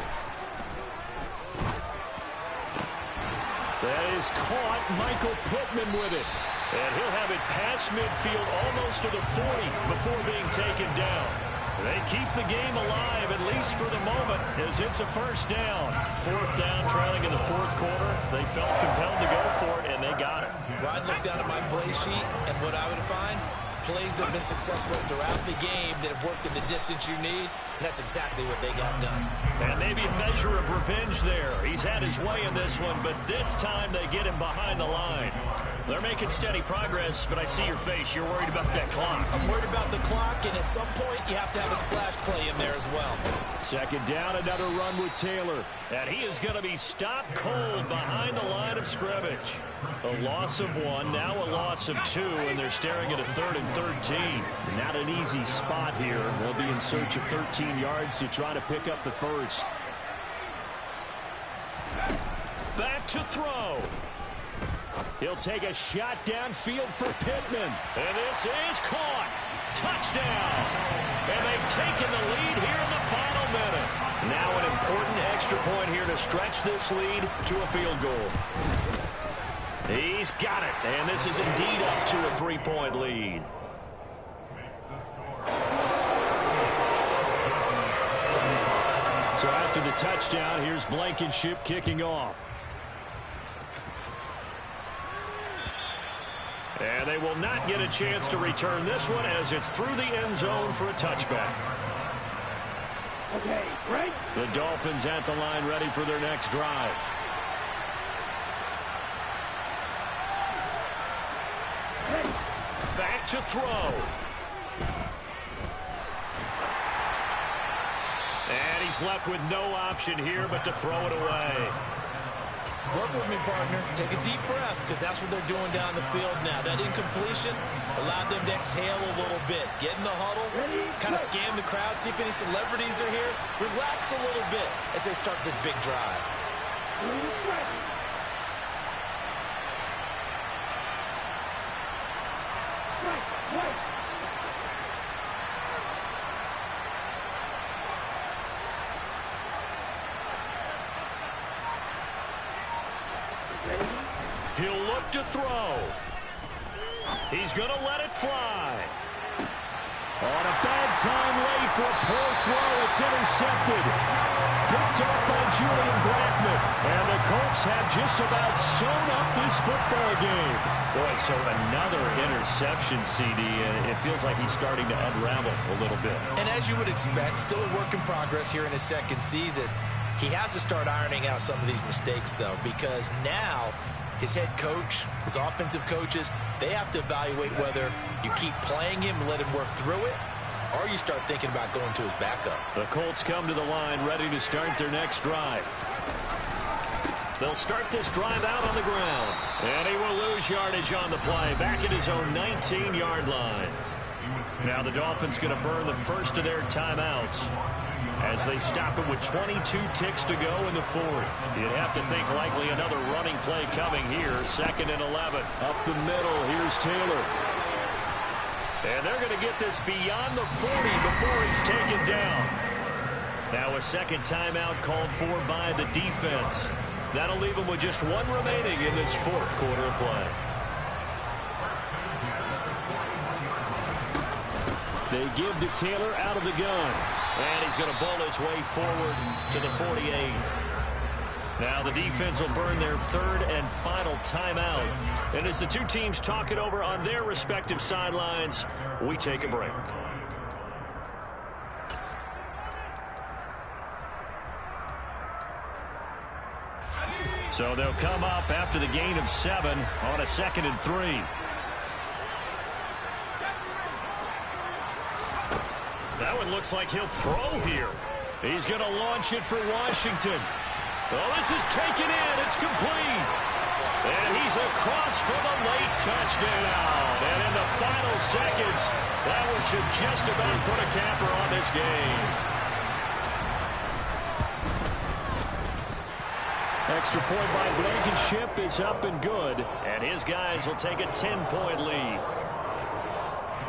That is caught. Michael Pittman with it. And he'll have it past midfield almost to the 40 before being taken down. They keep the game alive, at least for the moment, as it's a 1st down. 4th down, trailing in the 4th quarter. They felt compelled to go for it, and they got it. Well, I'd look down at my play sheet, and what I would find, plays have been successful throughout the game that have worked at the distance you need, and that's exactly what they got done. And maybe a measure of revenge there. He's had his way in this one, but this time they get him behind the line. They're making steady progress, but I see your face. You're worried about that clock. I'm worried about the clock, and at some point you have to have a splash play in there as well. 2nd down, another run with Taylor. And he is going to be stopped cold behind the line of scrimmage. A loss of 1, now a loss of 2, and they're staring at a 3rd and 13. Not an easy spot here. They'll be in search of 13 yards to try to pick up the first. Back to throw. He'll take a shot downfield for Pittman. And this is caught. Touchdown. And they've taken the lead here in the final minute. Now an important extra point here to stretch this lead to a field goal. He's got it. And this is indeed up to a 3-point lead. So after the touchdown, here's Blankenship kicking off. And they will not get a chance to return this one as it's through the end zone for a touchback. Okay, right. The Dolphins at the line ready for their next drive. Back to throw. And he's left with no option here but to throw it away. Work with me, partner. Take a deep breath, because that's what they're doing down the field now. That incompletion allowed them to exhale a little bit. Get in the huddle, kind of scan the crowd, see if any celebrities are here. Relax a little bit as they start this big drive. He'll look to throw. He's going to let it fly. On a bad time late for a poor throw. It's intercepted. Picked up by Julian Blackman. And the Colts have just about sewn up this football game. Boy, so another interception, CD. And it feels like he's starting to unravel a little bit. And as you would expect, still a work in progress here in his second season. He has to start ironing out some of these mistakes, though, because now his head coach, his offensive coaches, they have to evaluate whether you keep playing him and let him work through it, or you start thinking about going to his backup. The Colts come to the line ready to start their next drive. They'll start this drive out on the ground. And he will lose yardage on the play, back at his own 19-yard line. Now the Dolphins going to burn the first of their timeouts as they stop it with 22 ticks to go in the fourth. You'd have to think likely another running play coming here. 2nd and 11. Up the middle, here's Taylor. And they're going to get this beyond the 40 before he's taken down. Now a second timeout called for by the defense. That'll leave them with just one remaining in this fourth quarter of play. They give to Taylor out of the gun. And he's going to bowl his way forward to the 48. Now the defense will burn their third and final timeout. And as the two teams talk it over on their respective sidelines, we take a break. So they'll come up after the gain of 7 on a 2nd and 3. That one looks like he'll throw here. He's going to launch it for Washington. Oh, this is taken in. It's complete. And he's across for the late touchdown. And in the final seconds, that one should just about put a capper on this game. Extra point by Blankenship is up and good. And his guys will take a 10-point lead.